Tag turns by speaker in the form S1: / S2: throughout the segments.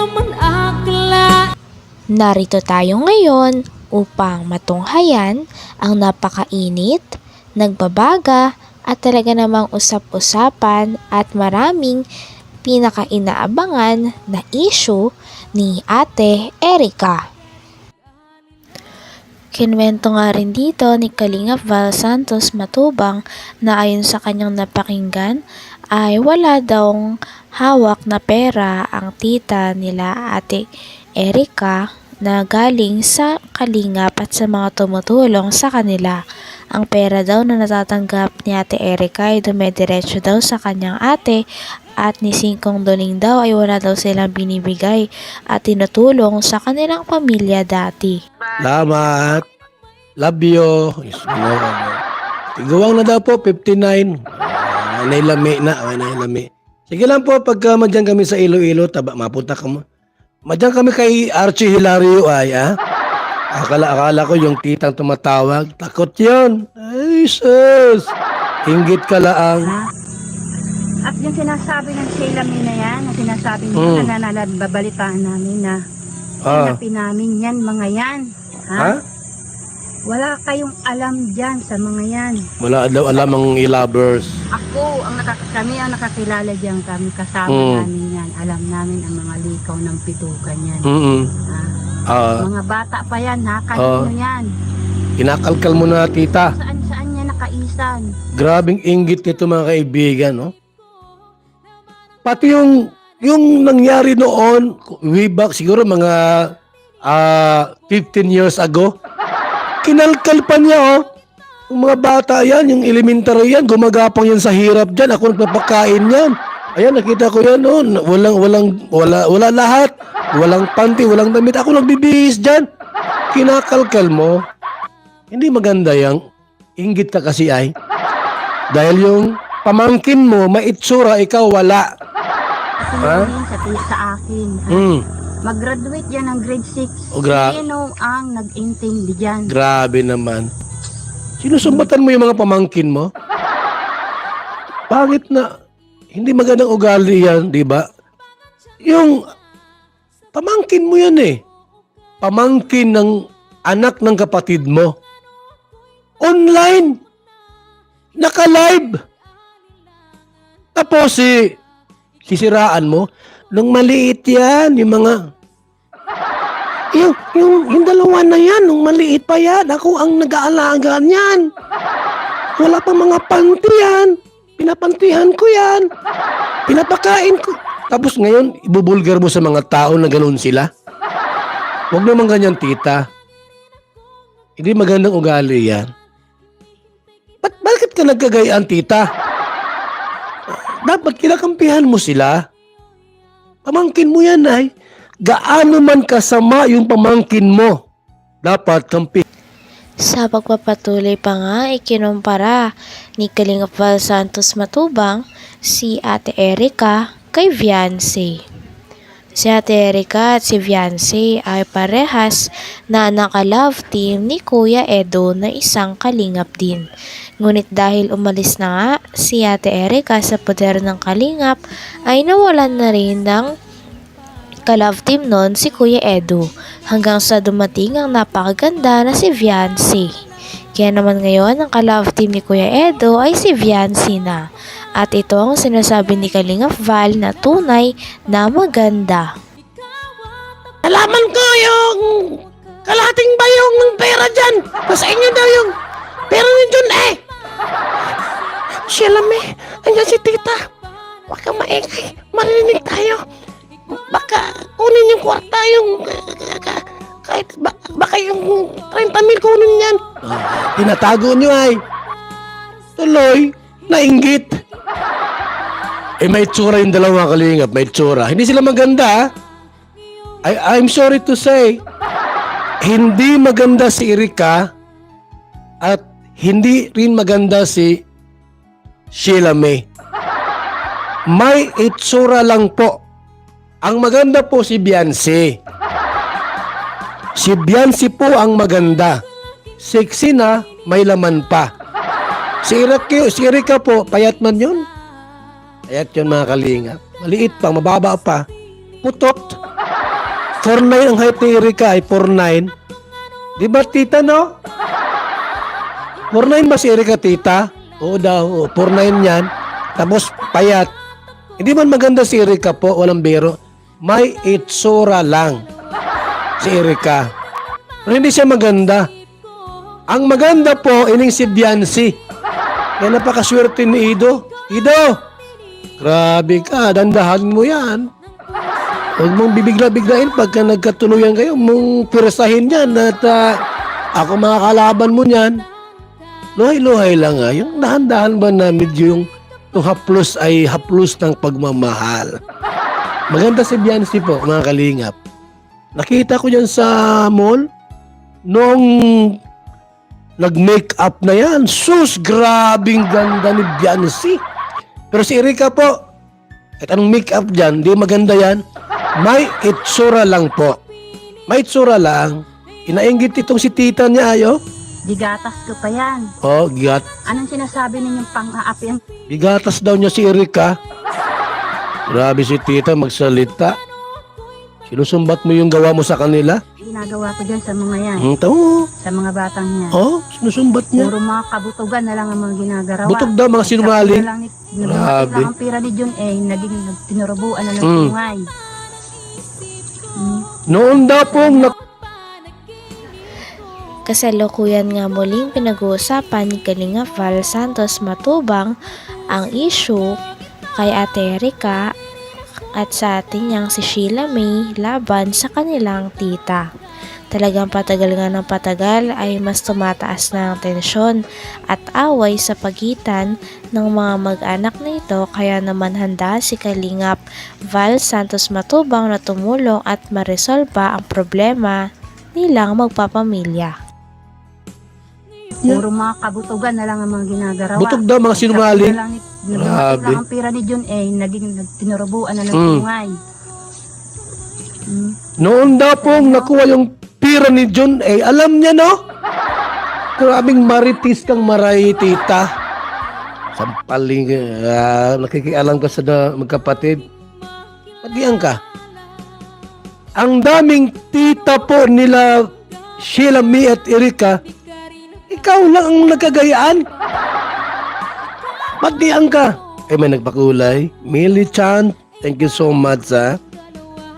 S1: naman akla.
S2: Narito tayo ngayon upang matunghayan ang napakainit, nagbabaga at talaga namang usap-usapan at maraming pinakainaabangan na issue ni Ate Erica. Kinwento nga rin dito ni Kalingap Val Santos Matubang na ayon sa kanyang napakinggan ay wala dawng hawak na pera ang tita nila Ate Erica na galing sa Kalingap at sa mga tumutulong sa kanila. Ang pera daw na natatanggap ni Ate Erica ay dumediretso daw sa kanyang ate at ni Singkong Duling daw ay wala daw silang binibigay at tinutulong sa kanilang pamilya dati.
S3: Salamat. Love you. Tiguang na daw po, 59. Nailami na. Nailami. Sige lang po, pagka madyan kami sa Iloilo, mapunta ka mo. Madyan kami kay Archie Hilario ay, Akala ko yung titang tumatawag. Takot yun. Ay, sus. Hinggit ka laang.
S4: At yung sinasabi ng Sheila May na yan, na sinasabi niya na babalitaan namin na hinapin namin yan, mga yan. Ha? Wala kayong alam dyan sa mga yan.
S3: Wala daw alam ang lovers.
S4: Kami ang nakakilala dyan, kami kasama namin yan. Alam namin ang mga likaw ng pitukan yan. Mga bata pa yan, kanino yan.
S3: Kinakalkal mo na, tita.
S4: Saan niya nakaisan.
S3: Grabing inggit nito mga kaibigan, no? Pati yung nangyari noon, way back siguro mga 15 years ago, kinalkal pa niya, Yung mga bata yan, yung elementary yan, gumagapang yan sa hirap dyan. Ako nagpapakain yan. Ayan, nakita ko yan, wala lahat. Walang panty, walang damit. Ako nagbibihis dyan. Kinakalkal mo. Hindi maganda yang inggit ka kasi ay. Dahil yung pamangkin mo, maitsura, ikaw wala.
S4: Sa akin. Mag-graduate yan ng grade 6. Sino ang nag-intindi dyan?
S3: Grabe naman. Sinusumbatan mo yung mga pamangkin mo? Bakit na? Hindi magandang ugali yan, di ba? Yung pamangkin mo yan eh. Pamangkin ng anak ng kapatid mo. Online. Naka-live. Tapos sisiraan mo. Nung maliit yan, yung mga... Yung dalawa na yan, nung maliit pa yan, ako ang nag-aalaga niyan. Wala pa mga panty yan. Pinapantihan ko yan. Pinapakain ko. Tapos ngayon, ibubulgar mo sa mga tao na ganoon sila. Huwag naman ganyan, tita. Hindi magandang ugali yan. Bakit ka nagkagayaan, tita? Dapat kinakampihan mo sila. Pamangkin mo yan, ay. Gaano man kasama yung pamangkin mo, dapat kampi.
S2: Sa pagpapatuloy pa nga, ikinumpara ni Kalingap Val Santos Matubang si Ate Erica kay Viancy. Si Ate Erica at si Viancy ay parehas na naka-love team ni Kuya Edo na isang kalingap din. Ngunit dahil umalis na nga si Ate Erica sa poder ng kalingap, ay nawalan na rin ng ka-love team nun si Kuya Edo hanggang sa dumating ang napakaganda na si Viancy. Kaya naman ngayon ang ka-love team ni Kuya Edo ay si Viancy na. At ito ang sinasabi ni Kalingap Val na tunay na maganda.
S3: Nalaman ko yung kalahating bayong ng pera dyan. Nasa inyo daw yung pera ni John eh. Sheila May, andyan si tita. Huwag kang maingay. Marinig tayo. Baka kunin yung kwarta yung kahit baka yung 30,000 kunin yan. Tinatago nyo ay. Tuloy, nainggit. May tsura yung dalawa kalingap, may tsura. Hindi sila maganda. I'm sorry to say, hindi maganda si Erica at hindi rin maganda si Sheila May. May itsura lang po. Ang maganda po si Viancy. Si Viancy po ang maganda. Sexy na, may laman pa. Si Erica po, payat man yun. Payat yun mga kalingap. Maliit pa, mababa pa. Putot. 4'9" ang height ni Erika ay 4'9". Di ba tita no? 4'9" ba si Erika tita? Oo daw, 4'9" yan. Tapos payat. Hindi man maganda si Erika po, walang biro. May itsura lang si Erika. Pero hindi siya maganda. Ang maganda po, ining si Biancy. Kaya napakaswerte ni Ido. Ido! Grabe ka, dandahan mo yan. Huwag mong bibigla-biglain pagka nagkatuluyan kayo. Huwag mong pirasahin yan at ako makakalaban mo yan. Luhay-luhay lang nga. Yung dahan-dahan ba na medyo yung haplos ay haplos ng pagmamahal. Maganda si Biancy po, mga kalingap. Nakita ko yan sa mall noong nag-make-up na yan. Sus, grabing ganda ni Biancy. Pero si Erika po, at anong make-up dyan, di maganda yan. May itsura lang po. May itsura lang. Inainggit itong si tita niya ayo.
S4: Digatas ko pa yan.
S3: Oh, gigat.
S4: Anong sinasabi ninyong pang-aapi?
S3: Bigatas daw niya si Erika. Grabe si tita magsalita. Sinusumbat mo yung gawa mo sa kanila?
S4: Ginagawa ko dyan sa mga yan.
S3: Tao.
S4: Sa mga batang yan.
S3: Oh, sinusumbat niya.
S4: Puro mga kabutugan na lang ang mga ginagarawa.
S3: Butog daw mga sinungaling.
S4: Grabe. Ang pira ni John naging tinurubuan na ng tungay.
S3: Noon daw pong
S2: Kasalukuyan nga muling pinag-uusapan ni Kalinga Val Santos Matubang ang issue kay Ate Erika at sa atin niyang si Sheila May laban sa kanilang tita. Talagang patagal nga ng patagal ay mas tumataas na ang tensyon at away sa pagitan ng mga mag-anak na ito, kaya naman handa si Kalingap Val Santos Matubang na tumulong at maresolba ang problema nilang magpapamilya.
S4: Puro mga kabutugan na lang ang mga ginagarawa.
S3: butog daw mga sinungaling.
S4: Grabe. Ang pira ni John naging tinurubuan na ng tungay.
S3: Noon daw pong nakuha yung pira ni John alam niya no? Grabing maritis kang maray tita. Sampaling nakikialam ka sa magkapatid. Pagdiyan ka. Ang daming tita po nila Sheila May at Erika. Ikaw lang ang nagkagayaan. Magdiyan ka. May nagpakulay. Millie Chan, thank you so much ha.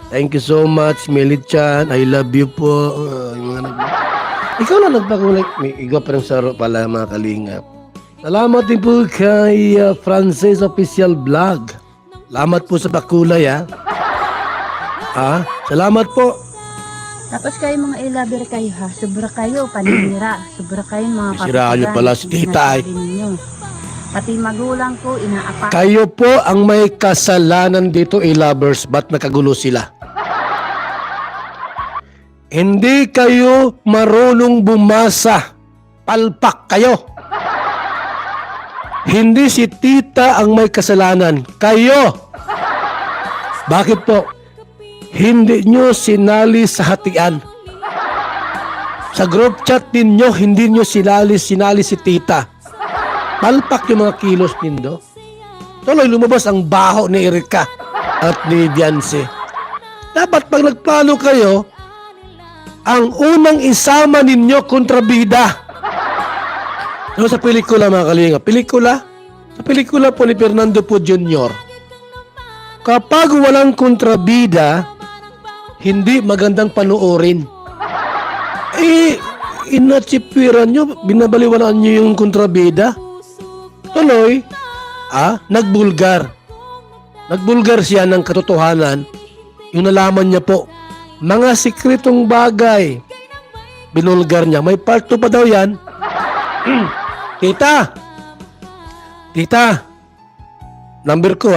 S3: Thank you so much Millie Chan. I love you po. Ikaw lang nagpakulay. May iga pa rin saro pala mga kalingap. Salamat din po kay Francis Official Vlog. Salamat po sa pakulay ha. Salamat po.
S4: Tapos kayo mga ilaber kayo ha, sobra kayo, paninira, sobra kayo mga kapatid.
S3: Siraan niyo pala si tita
S4: Pati magulang ko, inaapa.
S3: Kayo po ang may kasalanan dito lovers, ba't nakagulo sila? Hindi kayo marunong bumasa, palpak kayo. Hindi si tita ang may kasalanan, kayo. Bakit po? Hindi nyo sinali sa hatian. Sa group chat ninyo, hindi nyo sinali si tita. Palpak yung mga kilos nindo. Tuloy lumabas ang baho ni Erika at ni Biancy. Dapat pag nagplano kayo, ang unang isama ninyo kontrabida. So, sa pelikula mga kalinga, sa pelikula po ni Fernando Po Jr., kapag walang kontrabida, hindi magandang panuorin. Inatsipiran nyo, binabaliwalaan nyo yung kontrabida. Tuloy, nagbulgar. Nagbulgar siya ng katotohanan. Yung nalaman niya po, mga sikretong bagay. Binulgar niya. May part 2 pa daw yan. Tita! Number ko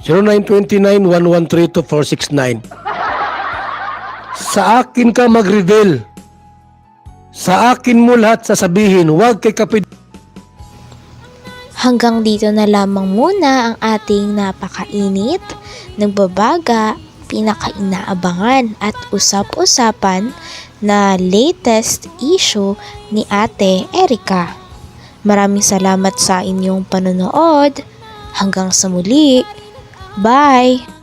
S3: 0929-1132-469. Sa akin ka mag-reveal. Sa akin mo lahat sasabihin. Huwag kay kapit.
S2: Hanggang dito na lamang muna ang ating napakainit, nagbabaga, pinakainaabangan at usap-usapan na latest issue ni Ate Erika. Maraming salamat sa inyong panonood. Hanggang sa muli. Bye!